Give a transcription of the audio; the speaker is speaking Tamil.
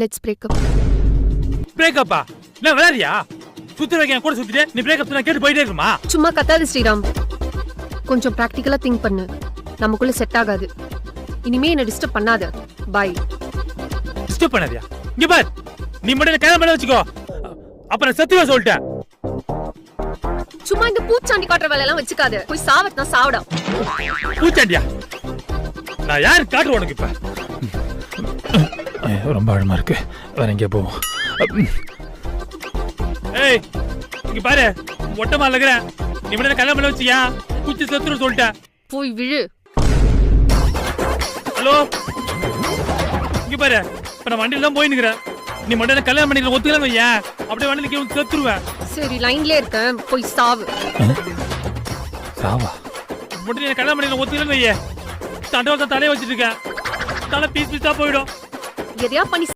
Let's breakup. பிரேக்கப்பா? நான் விளையாடியா? சுத்தி வைக்க கூட சுத்திட்டு நீ பிரேக்கப் சொன்னா கேட்டு போயிட்டே இருக்குமா? சும்மா கத்தாது ஸ்ரீராம். கொஞ்சம் பிராக்டிக்கலா திங்க் பண்ணு. நமக்குள்ள செட் ஆகாது. இனிமே என்ன டிஸ்டர்ப் பண்ணாத. பை. டிஸ்டர்ப் பண்ணாதியா? இங்க பார், நீ மட்டும் கல்யாணம் பண்ண வச்சுக்கோ, அப்புறம் சத்தியமா சொல்லிட்டேன். சும்மா இந்த பூச்சாண்டி காட்டுற வேலை எல்லாம் வச்சுக்காத. போய் சாவட்னா சாவடா. பூச்சாண்டியா? நான் யாரு காட்டுற உனக்கு இப்ப? ரொம்ப ஆழமா இருக்கு, வேற எங்கேயா போவோம். ஏய் இங்க பாரு, ஒட்டமா இருக்கிற நீ மட்டும் கல்யாணம் பண்ண வச்சியா குச்சி செத்துரு சொல்லிட்டேன். போய் விழு. ஹலோ, இங்க பாரு, இப்ப நான் வண்டியில தான் போய் நிக்கிறேன். நீ மட்டும் கல்யாணம் பண்ணிக்கிற ஒத்துக்கலாம் வையா, அப்படியே வண்டியில கேட்டு செத்துருவேன். சரி லைன்லயே இருக்கேன், போய் சாவு. சாவா? மட்டும் நீ கல்யாணம் பண்ணிக்கிற ஒத்துக்கலாம் வையே, தண்டவத்தை தலையை வச்சிட்டு இருக்கேன், தலை பீஸ் பீஸா போயிடும். எதையா பண்ணி